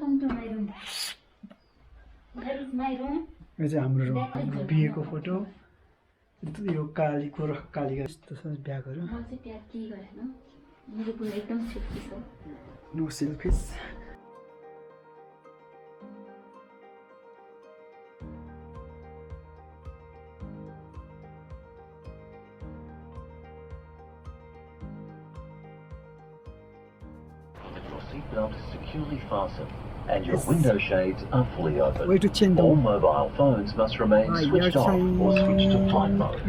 Welcome to my room. That is my room. यो चाहिँ हाम्रो बिहेको फोटो यो कालीको र कालीका यस्तो छ ब्यागहरू म चाहिँ त्यहाँ के गरेन मेरो पुरा एकदम सेफ्टी छ no selfish Your seatbelt is securely fastened and your window shades are fully open. Way to Chengdu. All mobile phones must remain switched off or switched to flight mode.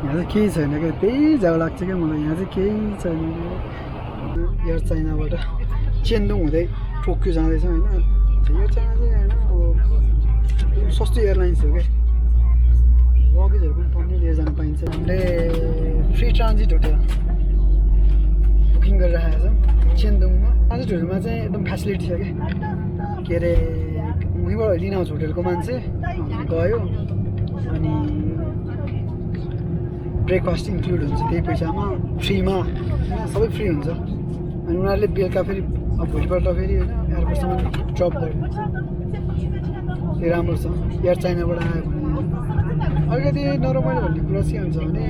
यहाँ चाहिँ केही छैन क्या त्यही जाउ लाग्छ क्या मलाई यहाँ चाहिँ केही छैन एयर चाइनाबाट चेन्दुङ हुँदै टोकियो जाँदैछ होइन एयर चाइना चाहिँ होइन अब सस्तो एयरलाइन्स हो क्या लगेजहरू पनि टन्नै लिएर जान पाइन्छ हामीले फ्री ट्रान्जिट होटल बुकिङ गरिराखेको छौँ चेन्दुङमा ट्रान्जिट होटलमा चाहिँ एकदम फेसिलिटी छ क्या के अरे उहीँबाट लिन आउँछ होटलको मान्छे गयो अनि ब्रेकफास्ट इन्क्लुड हुन्छ त्यही पैसामा फ्रीमा होइन सबै फ्री हुन्छ अनि उनीहरूले बेलुका फेरि अब भोलिपल्ट फेरि होइन एयरपोर्टसम्म ड्रप गरिदिन्छ त्यो राम्रो छ एयर चाइनाबाट आयो भने अलिकति नरमाइलो भन्ने कुरा चाहिँ हुन्छ भने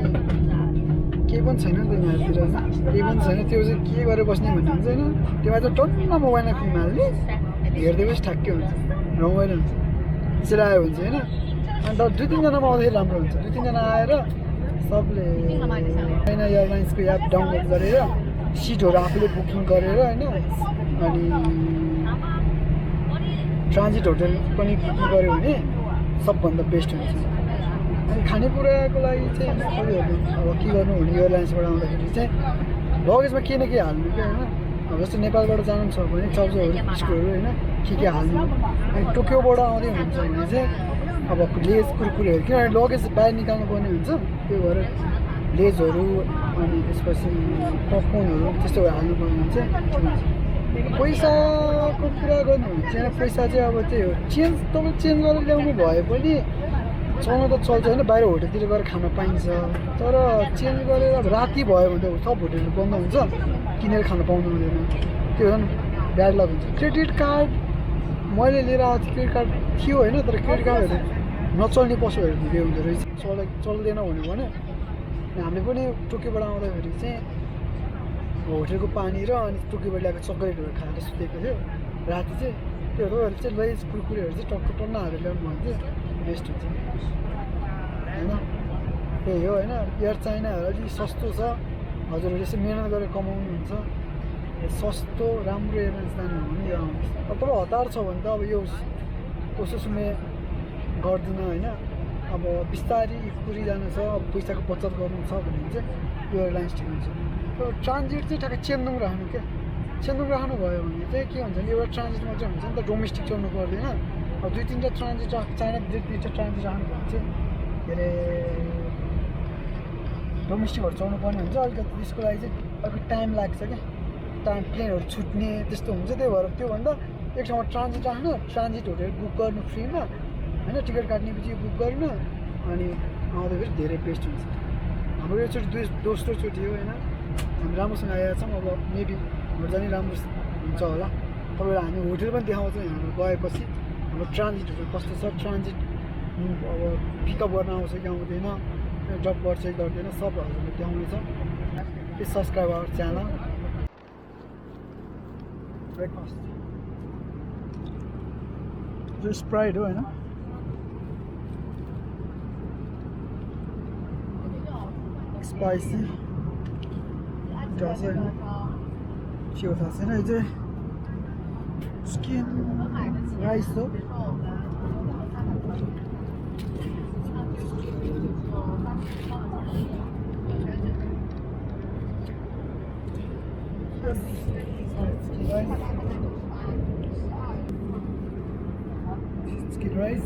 केही पनि छैन नि त यहाँतिर होइन केही पनि छैन त्यो चाहिँ के गरेर बस्ने भन्ने हुन्छ होइन त्योमा चाहिँ टन्न मोबाइलमा फिल्म हाल्ने हेर्दै पछि ठ्याक्कै हुन्छ रमाइलो हुन्छ त्यसरी आयो भने चाहिँ होइन अन्त दुई तिनजनामा आउँदाखेरि राम्रो हुन्छ दुई तिनजना आएर सबले चाइना एयरलाइन्सको एप डाउनलोड गरेर सिटहरू आफूले बुकिङ गरेर होइन अनि ट्रान्जिट होटल पनि बुकिङ गऱ्यो भने सबभन्दा बेस्ट हुन्छ अनि खानेकुराको लागि चाहिँ तपाईँहरूले अब के गर्नु भने एयरलाइन्सबाट आउँदाखेरि चाहिँ लगेजमा केही न केही हाल्नु क्या होइन अब जस्तो नेपालबाट जानु छ भने चाउचाउहरू बिस्कुटहरू होइन के हाल्नु अनि टोकियोबाट आउँदै हुन्छ भने चाहिँ अब लेज कुरकुरेहरू किनभने लगेज बाहिर निकाल्नु पर्ने हुन्छ त्यो भएर लेजहरू अनि त्यसपछि पपकर्नहरू त्यस्तोहरू हाल्नुपर्ने हुन्छ पैसाको कुरा गर्नु भने चाहिँ पैसा चाहिँ अब त्यही हो चेन्ज तपाईँ चेन्ज गरेर ल्याउनु भए पनि चल्नु त चल्छ होइन बाहिर होटलतिर गएर खान पाइन्छ तर चेन्ज गरेर अब राति भयो भने त सब होटलहरू बन्द हुन्छ किनेर खान पाउनु हुँदैन त्यो झन् ब्याड लक हुन्छ क्रेडिट कार्ड मैले लिएर आएको थिएँ क्रेडिट कार्ड थियो होइन तर क्रेडिट कार्डहरू नचल्ने पसलहरू धेरै हुँदो रहेछ चल्दैन भन्यो भने हामीले पनि टोकियोबाट आउँदाखेरि चाहिँ होटेलको पानी र अनि टोकियोबाट ल्याएको चक्लेटहरू खाएर सुतेको थियो राति चाहिँ त्योहरू चाहिँ लेज कुरकुरेहरू चाहिँ टक्क टन्न हालेर ल्याउनु भयो चाहिँ बेस्ट हुन्छ होइन त्यही हो होइन एयर चाइनाहरू अलिक सस्तो छ हजुरहरूले यसो मिहिनेत गरेर कमाउनुहुन्छ सस्तो राम्रो एयरलाइन्स जानु हो भने यो आउनुहोस् अब तपाईँ हतार छ भने त अब यो कोसोसुमे गर्दिनँ होइन अब बिस्तारै पुरी जानु छ अब पैसाको बचत गर्नु छ भने चाहिँ यो एयरलाइन्स ठिक हुन्छ त्यो ट्रान्जिट चाहिँ ठ्याक्कै चेन्दुङ राख्नु क्या चेन्दुङ राख्नु भयो भने चाहिँ के हुन्छ भने एउटा ट्रान्जिट मात्रै हुन्छ नि त डोमेस्टिक चल्नु पर्दैन अब दुई तिनवटा ट्रान्जिट चाइना दुई तिनवटा ट्रान्जिट राख्नु भने चाहिँ के अरे डोमेस्टिकहरू चल्नु पर्ने हुन्छ अलिकति त्यसको लागि चाहिँ अलिक टाइम लाग्छ क्या टाइम प्लेनहरू छुट्ने त्यस्तो हुन्छ त्यही भएर त्योभन्दा एक ठाउँमा ट्रान्जिट राख्नु ट्रान्जिट होटेल बुक गर्नु फ्रीमा होइन टिकट काट्नेपछि बुक गर्नु अनि आउँदाखेरि धेरै बेस्ट हुन्छ हाम्रो योचोटि दोस्रो चोटि हो होइन हामी राम्रोसँग आएका छौँ अब मेबी हाम्रो जाने राम्रो हुन्छ होला तपाईँलाई हामी होटेल पनि देखाउँछौँ हाम्रो गएपछि हाम्रो ट्रान्जिट होटेल कस्तो छ ट्रान्जिट अब पिकअप गर्न आउँछ कि आउँदैन ड्रप गर्छ कि गर्दैन सब हजुरले देखाउनेछ please subscribe our channel breakfast जो स्प्राइट हो होइन स्पाइसी चाहिँ के हो थाहा छैन यो चाहिँ स्किन राइस हो Chicken rice.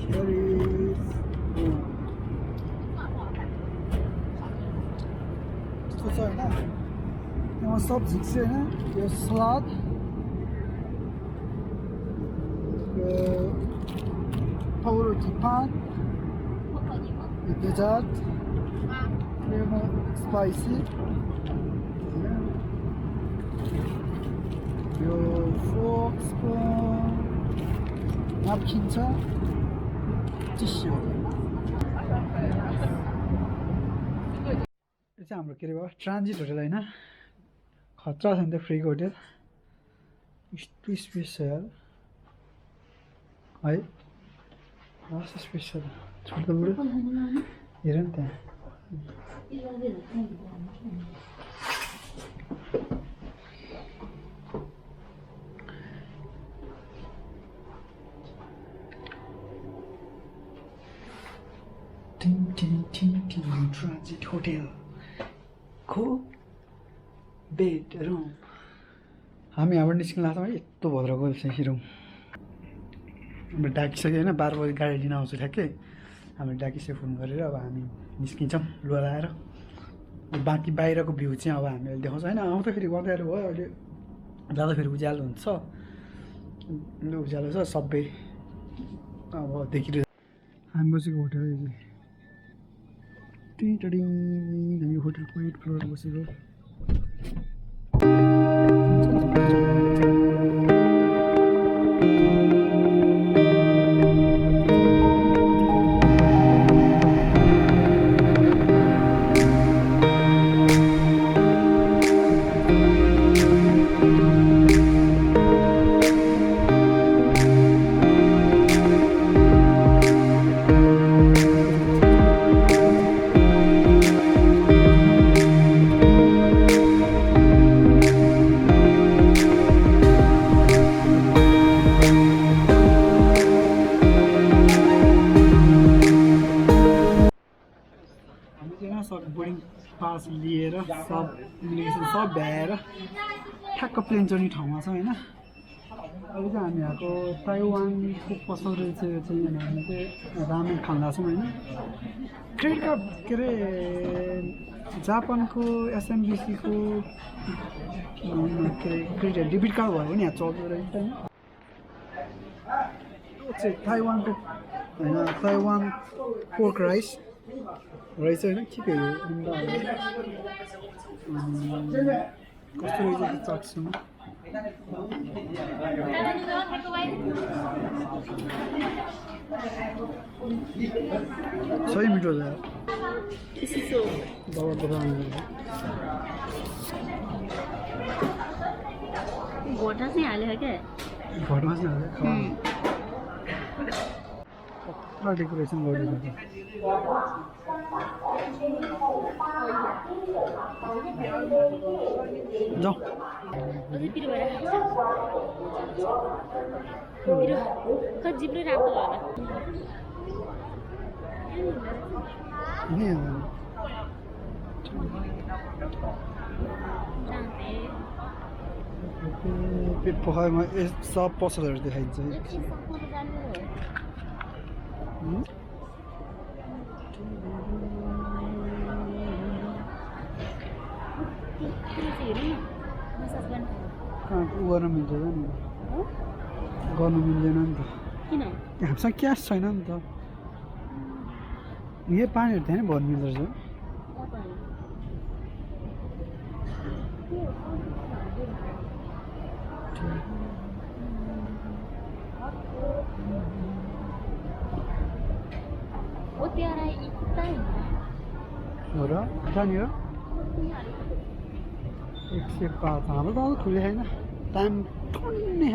Here is यस्तो छ होइन यहाँ सब्जी चाहिँ होइन यो सलाद पाउरोटी पान यो डेजर्ट spicy. यो fork spoon napkin छ tissue यो चाहिँ हाम्रो के रे भयो ट्रान्जिट होटल हैन खतरा छ नि त फ्री होटल यस्तो स्पेस छ यार है लास्ट स्पेस छ छोड्दा बुढो हेर नि त्यहाँ Transit Hotel को बेड रुम हामी यहाँबाट निस्किन लाग्छौँ है यस्तो भद्र गयो चाहिँ रुम हाम्रो डाकिसक्यो होइन 12 बजी गाडी लिन आउँछु ठ्याक्कै हाम्रो डाकिसक्यो फोन गरेर अब हामी निस्किन्छौँ लुगा लगाएर बाँकी बाहिरको भ्यू चाहिँ अब हामीले देखाउँछ होइन आउँदाखेरि गर्दाखेरि भयो अहिले जाँदाखेरि उज्यालो हुन्छ उज्यालो छ सबै अब देखिरहेको हामी बसेको होटल हामी होटलको 8th फ्लोरमा बसेको बोर्डिङ पास लिएर सब इमिग्रेसन सब भ्याएर ठ्याक्क प्लेन चढ्ने ठाउँमा छ होइन अहिले चाहिँ हामी यहाँको ताइवानको पसल रहेछ यो चाहिँ हामी चाहिँ रामेन खान लाग्छौँ होइन क्रेडिट कार्ड के अरे जापानको एसएमबिसीको के अरे क्रेडिट डेबिट कार्ड भयो भने यहाँ चल्दो रहेछ होइन यो चाहिँ ताइवानको होइन ताइवान पोर्क राइस रहेछ होइन के के हो कस्तो रहेछ चाट्छु सही मिठो छ घोटा चाहिँ हाल्यो क्या घरमा चाहिँ हाल्यो कत्रा डेकोरेसन गरिदिएको जाऊ अझै पिरो भएर पिरो खै जिब्रै राम्रो होला पेट पोखरमा सब पसलहरू देखाइन्छ गर्न मिल्दैन नि गर्नु मिल्दैन नि त किन हामीसँग क्यास छैन नि त यही पानीहरू त्यहाँ भर्नु मिल्दो रहेछ हो र कहाँनिर 105 हाम्रो त अझ खुले छैन टाइम ठन्ने